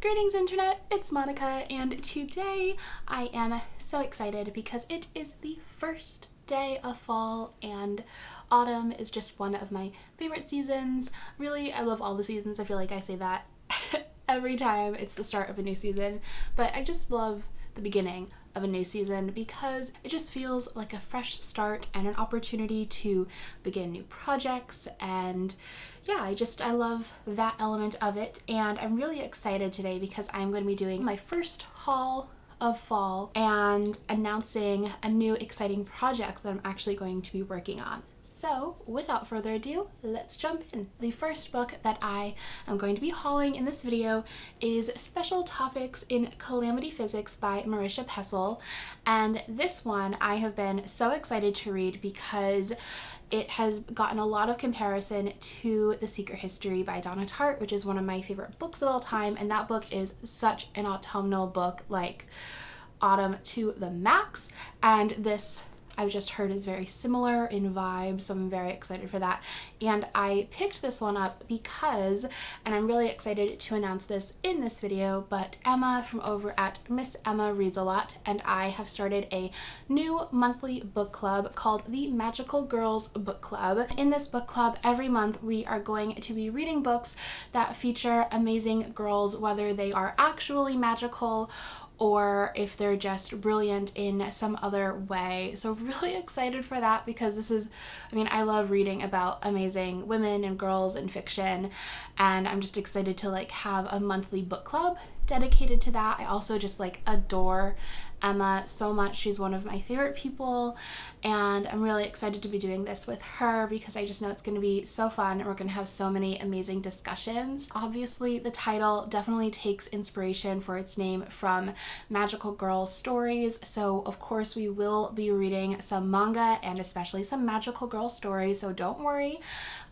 Greetings internet, it's Monica, and today I am so excited because it is the first day of fall and autumn is just one of my favorite seasons. Really, I love all the seasons. I feel like I say that every time it's the start of a new season, but I just love the beginning of a new season because it just feels like a fresh start and an opportunity to begin new projects. And yeah, I love that element of it, and I'm really excited today because I'm going to be doing my first haul of fall and announcing a new exciting project that I'm actually going to be working on. So without further ado, let's jump in. The first book that I am going to be hauling in this video is Special Topics in Calamity Physics by Marisha Pessl, and this one I have been so excited to read because it has gotten a lot of comparison to The Secret History by Donna Tartt, which is one of my favorite books of all time, and that book is such an autumnal book, like autumn to the max, and this I've just heard is very similar in vibes, so I'm very excited for that. And I picked this one up because, and I'm really excited to announce this in this video, but Emma from over at Miss Emma Reads a Lot and I have started a new monthly book club called the Magical Girls Book Club. In this book club, every month we are going to be reading books that feature amazing girls, whether they are actually magical or if they're just brilliant in some other way. So really excited for that because I love reading about amazing women and girls in fiction, and I'm just excited to have a monthly book club dedicated to that. I also just adore Emma so much. She's one of my favorite people, and I'm really excited to be doing this with her because I just know it's going to be so fun and we're going to have so many amazing discussions. Obviously, the title definitely takes inspiration for its name from magical girl stories, so of course we will be reading some manga and especially some magical girl stories, so don't worry.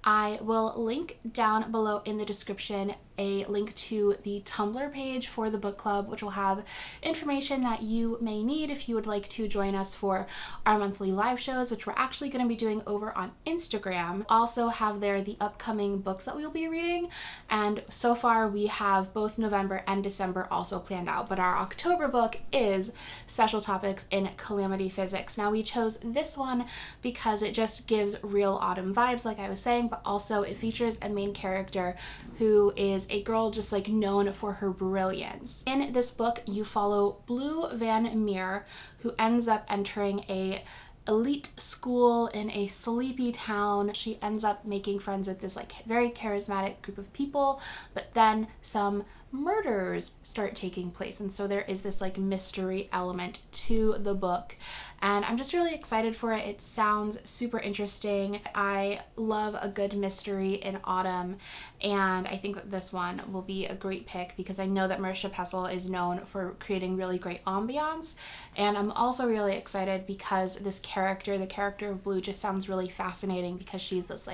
I will link down below in the description a link to the Tumblr page for the book club, which will have information that you may need if you would like to join us for our monthly live shows, which we're actually going to be doing over on Instagram. Also have there the upcoming books that we will be reading, and so far we have both November and December also planned out, but our October book is Special Topics in Calamity Physics. Now we chose this one because it just gives real autumn vibes, like I was saying, but also it features a main character who is a girl just known for her brilliance. In this book, you follow Blue Van Meer, who ends up entering a elite school in a sleepy town. She ends up making friends with this very charismatic group of people, but then some murders start taking place, and so there is this mystery element to the book, and I'm just really excited for it. It sounds super interesting. I love a good mystery in autumn, and I think that this one will be a great pick because I know that Marisha Pessl is known for creating really great ambiance, and I'm also really excited because this character, the character of Blue, just sounds really fascinating because she's this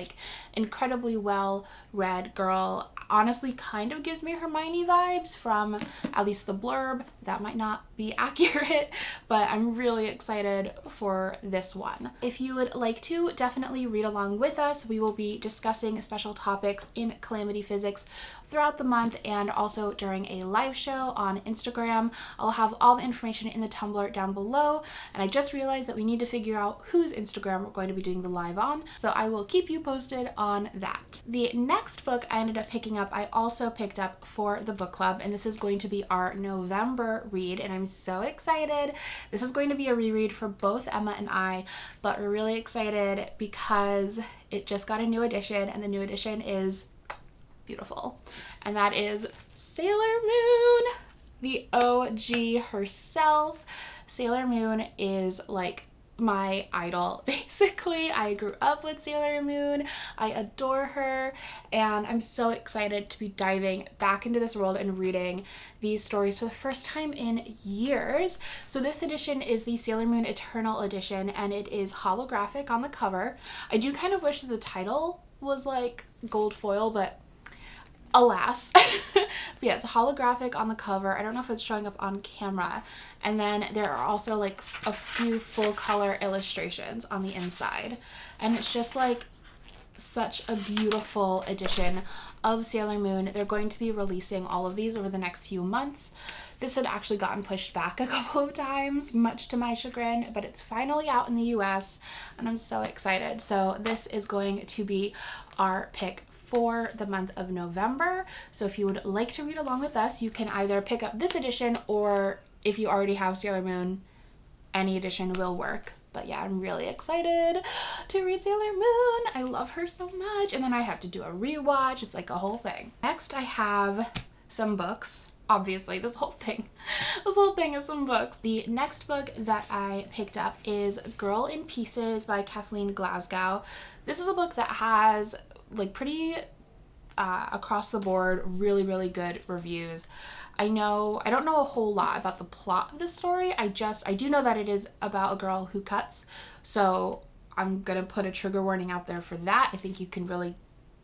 incredibly well-read girl. Honestly, kind of gives me Hermione vibes from at least the blurb. That might not be accurate, but I'm really excited for this one. If you would like to, definitely read along with us. We will be discussing special topics in Calamity Physics throughout the month and also during a live show on Instagram. I'll have all the information in the Tumblr down below, and I just realized that we need to figure out whose Instagram we're going to be doing the live on, so I will keep you posted on that. The next book I ended up picking up, I also picked up for the book club, and this is going to be our November read, and I'm so excited. This is going to be a reread for both Emma and I, but we're really excited because it just got a new edition, and the new edition is beautiful, and that is Sailor Moon, the OG herself. Sailor Moon is my idol, basically. I grew up with Sailor Moon. I adore her, and I'm so excited to be diving back into this world and reading these stories for the first time in years. So this edition is the Sailor Moon Eternal edition, and it is holographic on the cover. I do kind of wish that the title was gold foil, but alas. But yeah, it's holographic on the cover. I don't know if it's showing up on camera. And then there are also a few full color illustrations on the inside. And it's just such a beautiful edition of Sailor Moon. They're going to be releasing all of these over the next few months. This had actually gotten pushed back a couple of times, much to my chagrin, but it's finally out in the US and I'm so excited. So this is going to be our pick for the month of November. So if you would like to read along with us, you can either pick up this edition, or if you already have Sailor Moon, any edition will work. But yeah, I'm really excited to read Sailor Moon. I love her so much. And then I have to do a rewatch. It's like a whole thing. Next, I have some books. Obviously, this whole thing is some books. The next book that I picked up is Girl in Pieces by Kathleen Glasgow. This is a book that has like pretty across the board really, really good reviews. I don't know a whole lot about the plot of this story. I do know that it is about a girl who cuts. So I'm going to put a trigger warning out there for that. I think you can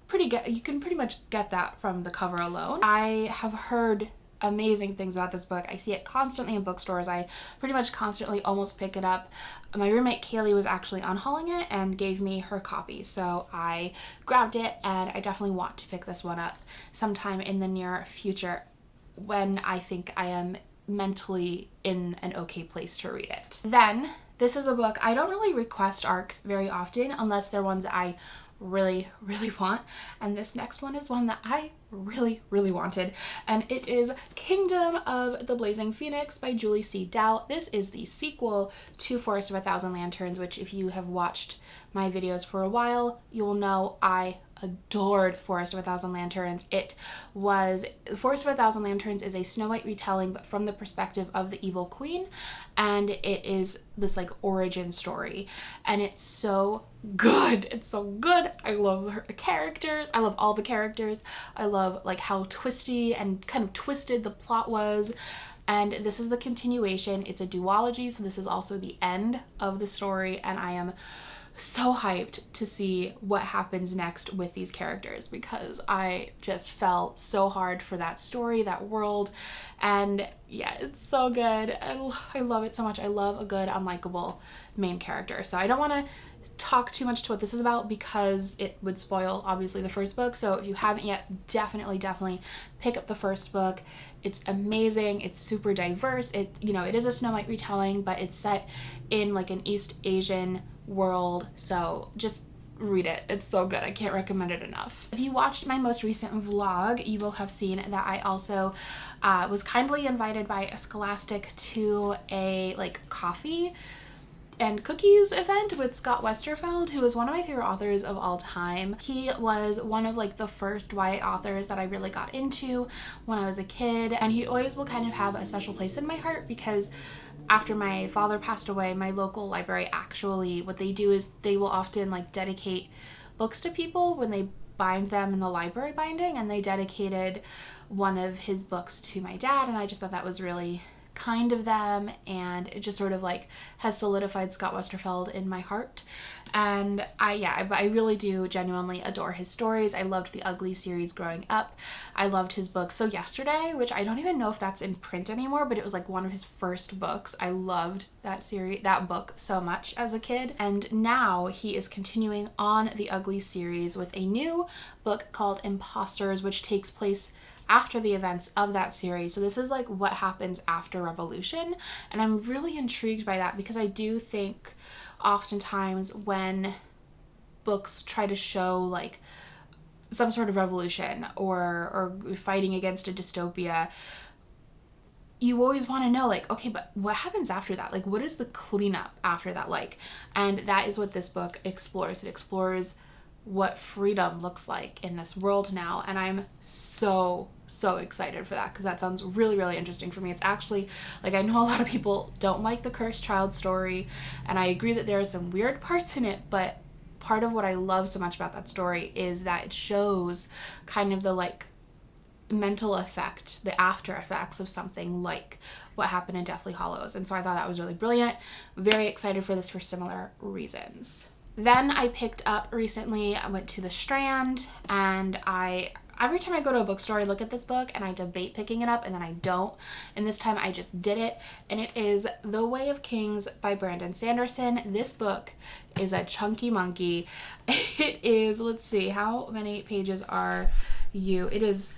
pretty much get that from the cover alone. I have heard amazing things about this book. I see it constantly in bookstores. I pretty much constantly almost pick it up. My roommate Kaylee was actually unhauling it and gave me her copy, so I grabbed it, and I definitely want to pick this one up sometime in the near future when I think I am mentally in an okay place to read it. Then, this is a book, I don't really request ARCs very often unless they're ones that I really, really want. And this next one is one that I really, really wanted. And it is Kingdom of the Blazing Phoenix by Julie C. Dow. This is the sequel to Forest of a Thousand Lanterns, which if you have watched my videos for a while, you will know I adored Forest of a Thousand Lanterns. Forest of a Thousand Lanterns is a Snow White retelling, but from the perspective of the evil queen, and it is this like origin story, and it's so good. It's so good. I love her characters. I love all the characters. I love like how twisty and kind of twisted the plot was. And this is the continuation. It's a duology, so this is also the end of the story, and I am so hyped to see what happens next with these characters, because I just fell so hard for that story, that world, and yeah, it's so good. I love it so much. I love a good unlikable main character. So I don't want to talk too much to what this is about because it would spoil obviously the first book. So if you haven't yet, definitely pick up the first book. It's amazing. It's super diverse. It is a Snow White retelling, but it's set in like an East Asian world. So just read it. It's so good. I can't recommend it enough. If you watched my most recent vlog, you will have seen that I also was kindly invited by Scholastic to a like coffee and cookies event with Scott Westerfeld, who is one of my favorite authors of all time. He was one of like the first YA authors that I really got into when I was a kid, and he always will kind of have a special place in my heart because after my father passed away, my local library actually, what they do is they will often like dedicate books to people when they bind them in the library binding, and they dedicated one of his books to my dad, and I just thought that was really kind of them, and it just sort of like has solidified Scott Westerfeld in my heart. And I really do genuinely adore his stories. I loved the Ugly series growing up. I loved his book So Yesterday, which I don't even know if that's in print anymore, but it was like one of his first books. I loved that book so much as a kid. And now he is continuing on the Ugly series with a new book called Imposters, which takes place after the events of that series. So this is like what happens after Revolution, and I'm really intrigued by that because I do think oftentimes when books try to show like some sort of revolution or fighting against a dystopia, you always want to know like, okay, but what happens after that? Like, what is the cleanup after that like? And that is what this book explores. It explores what freedom looks like in this world now, and I'm so excited for that because that sounds really, really interesting for me. It's actually like, I know a lot of people don't like the cursed child story, and I agree that there are some weird parts in it, but part of what I love so much about that story is that it shows kind of the like mental effect, the after effects of something like what happened in Deathly Hallows. And so I thought that was really brilliant. Very excited for this for similar reasons. Then I picked up recently, I went to the Strand, and I every time I go to a bookstore, I look at this book and I debate picking it up and then I don't. And this time I just did it. And it is The Way of Kings by Brandon Sanderson. This book is a chunky monkey. It is, let's see, how many pages are you? It is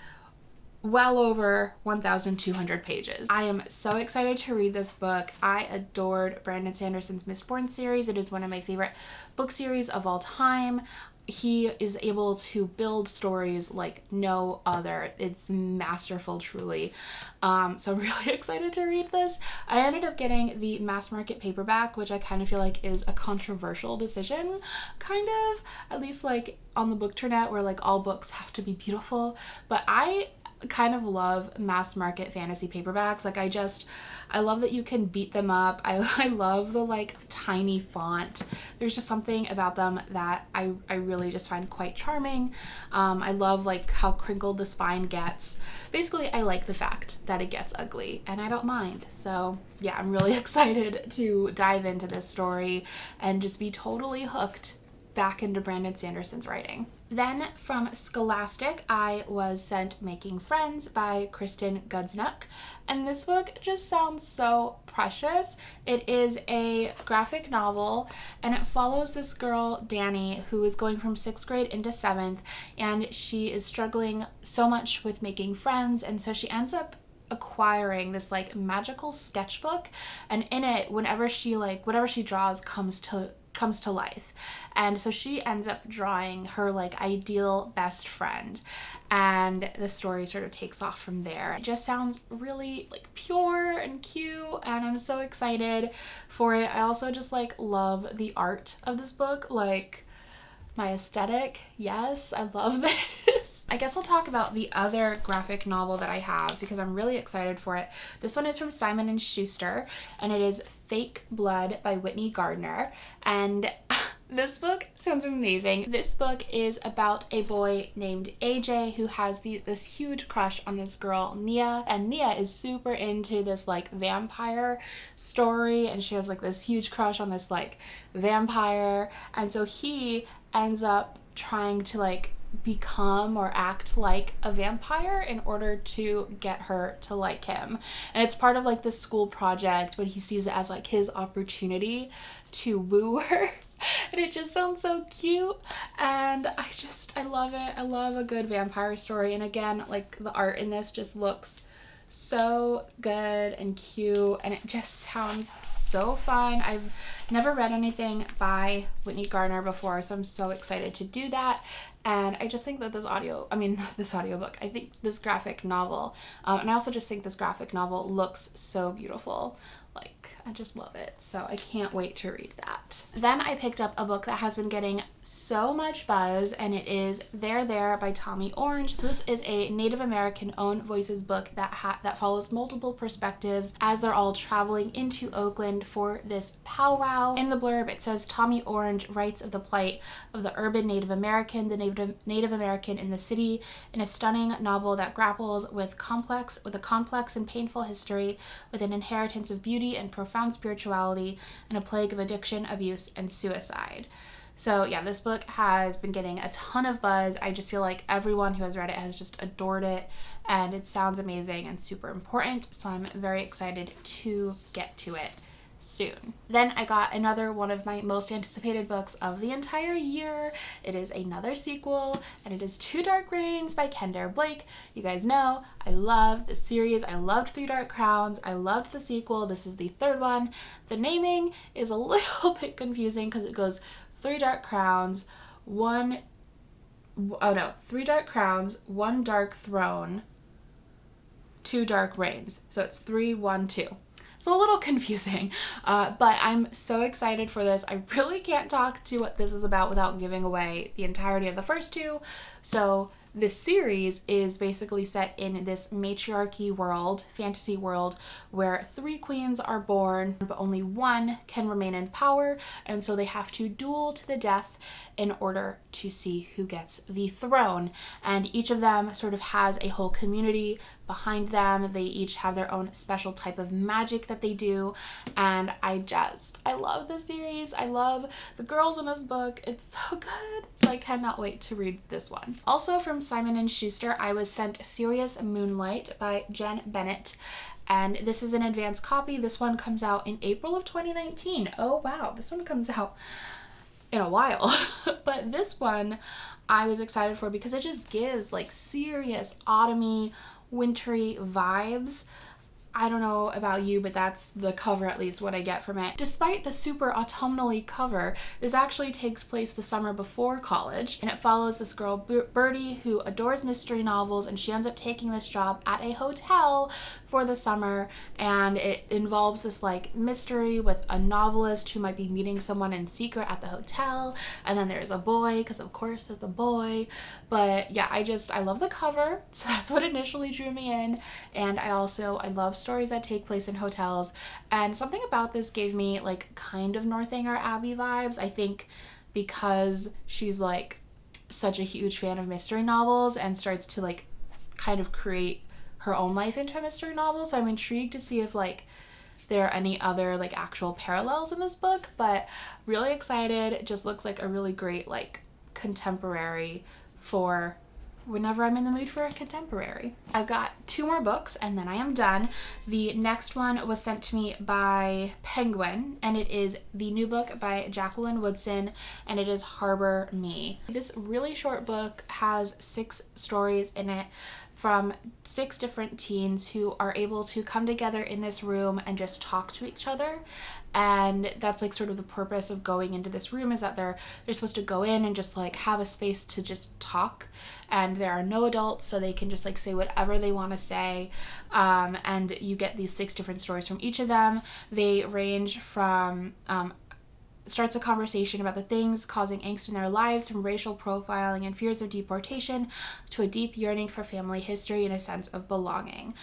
well over 1,200 pages. I am so excited to read this book. I adored Brandon Sanderson's Mistborn series. It is one of my favorite book series of all time. He is able to build stories like no other. It's masterful, truly. So I'm really excited to read this. I ended up getting the mass market paperback, which I kind of feel like is a controversial decision, kind of, at least like on the bookternet where like all books have to be beautiful. But I kind of love mass market fantasy paperbacks. Like I love that you can beat them up. I love the like tiny font. There's just something about them that I really just find quite charming. I love like how crinkled the spine gets. Basically, I like the fact that it gets ugly and I don't mind. So yeah, I'm really excited to dive into this story and just be totally hooked back into Brandon Sanderson's writing. Then from Scholastic, I was sent Making Friends by Kristen Gudsnook, and this book just sounds so precious. It is a graphic novel, and it follows this girl, Danny, who is going from 6th grade into 7th, and she is struggling so much with making friends, and so she ends up acquiring this like magical sketchbook, and in it, whatever she draws comes to life. And so she ends up drawing her like ideal best friend, and the story sort of takes off from there. It just sounds really like pure and cute, and I'm so excited for it. I also just like love the art of this book, like my aesthetic. Yes, I love this. I guess I'll talk about the other graphic novel that I have because I'm really excited for it. This one is from Simon & Schuster, and it is Fake Blood by Whitney Gardner, and this book sounds amazing. This book is about a boy named AJ who has this huge crush on this girl, Nia, and Nia is super into this like vampire story, and she has like this huge crush on this like vampire, and so he ends up trying to like become or act like a vampire in order to get her to like him. And it's part of like this school project, but he sees it as like his opportunity to woo her. And it just sounds so cute, and I love it. I love a good vampire story, and again, like the art in this just looks so good and cute, and it just sounds so fun. I've never read anything by Whitney Gardner before, so I'm so excited to do that. And I just think that I think this graphic novel, and I also just think this graphic novel looks so beautiful. Like, I just love it. So I can't wait to read that. Then I picked up a book that has been getting so much buzz, and it is There There by Tommy Orange. So this is a Native American owned voices book that follows multiple perspectives as they're all traveling into Oakland for this powwow. In the blurb, it says Tommy Orange writes of the plight of the urban Native American, the Native American in the city, in a stunning novel that grapples with a complex and painful history, with an inheritance of beauty and profound spirituality, and a plague of addiction, abuse, and suicide. So yeah, this book has been getting a ton of buzz. I just feel like everyone who has read it has just adored it, and it sounds amazing and super important, so I'm very excited to get to it soon. Then I got another one of my most anticipated books of the entire year. It is another sequel, and it is Two Dark Reigns by Kendare Blake. You guys know I love the series. I loved Three Dark Crowns. I loved the sequel. This is the third one. The naming is a little bit confusing because it goes Three Dark Crowns, Three Dark Crowns, One Dark Throne, Two Dark Reigns. So it's 3, 1, 2. So a little confusing, but I'm so excited for this. I really can't talk to what this is about without giving away the entirety of the first two. So this series is basically set in this matriarchy world, fantasy world, where 3 queens are born, but only one can remain in power, and so they have to duel to the death in order to see who gets the throne. And each of them sort of has a whole community behind them. They each have their own special type of magic that they do, and I love this series. I love the girls in this book. It's so good. So I cannot wait to read this one. Also from Simon & Schuster, I was sent Serious Moonlight by Jen Bennett. And this is an advanced copy. This one comes out in April of 2019. Oh wow, this one comes out in a while. But this one I was excited for because it just gives like serious autumny, wintry vibes. I don't know about you, but that's the cover, at least what I get from it. Despite the super autumnally cover, this actually takes place the summer before college, and it follows this girl Birdie who adores mystery novels, and she ends up taking this job at a hotel for the summer, and it involves this like mystery with a novelist who might be meeting someone in secret at the hotel, and then there's a boy, because of course there's a boy. But yeah, I love the cover, so that's what initially drew me in, and I love stories that take place in hotels, and something about this gave me like kind of Northanger Abbey vibes, I think, because she's like such a huge fan of mystery novels and starts to like kind of create her own life into a mystery novel. So I'm intrigued to see if like there are any other like actual parallels in this book, but really excited. It just looks like a really great like contemporary for whenever I'm in the mood for a contemporary. I've got 2 more books and then I am done. The next one was sent to me by Penguin, and it is the new book by Jacqueline Woodson, and it is Harbor Me. This really short book has 6 stories in it from 6 different teens who are able to come together in this room and just talk to each other. And that's like sort of the purpose of going into this room, is that they're supposed to go in and just like have a space to just talk, and there are no adults, so they can just like say whatever they want to say. And you get these 6 different stories from each of them. They range from starts a conversation about the things causing angst in their lives, from racial profiling and fears of deportation to a deep yearning for family history and a sense of belonging.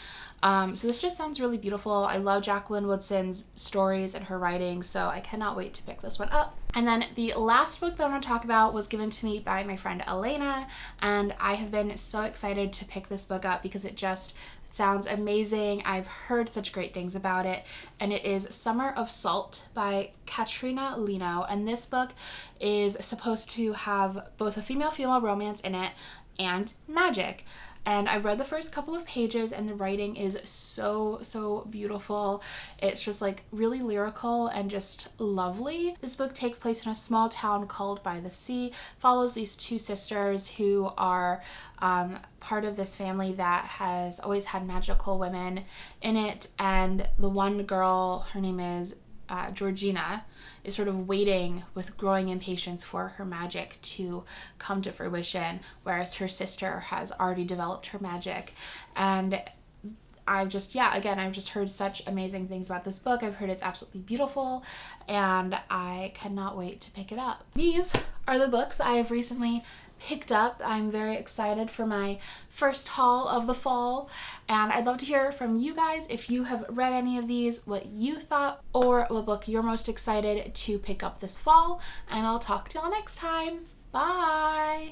So this just sounds really beautiful. I love Jacqueline Woodson's stories and her writing, so I cannot wait to pick this one up. And then the last book that I'm going to talk about was given to me by my friend Elena, and I have been so excited to pick this book up because it just sounds amazing. I've heard such great things about it, and it is Summer of Salt by Katrina Lino, and this book is supposed to have both a female-female romance in it and magic. And I read the first couple of pages, and the writing is so beautiful. It's just like really lyrical and just lovely. This book takes place in a small town called By the Sea, follows these 2 sisters who are part of this family that has always had magical women in it, and the one girl, her name is Georgina, is sort of waiting with growing impatience for her magic to come to fruition, whereas her sister has already developed her magic. And I've just heard such amazing things about this book. I've heard it's absolutely beautiful, and I cannot wait to pick it up. These are the books that I have recently picked up. I'm very excited for my first haul of the fall, and I'd love to hear from you guys if you have read any of these, what you thought, or what book you're most excited to pick up this fall, and I'll talk to y'all next time. Bye!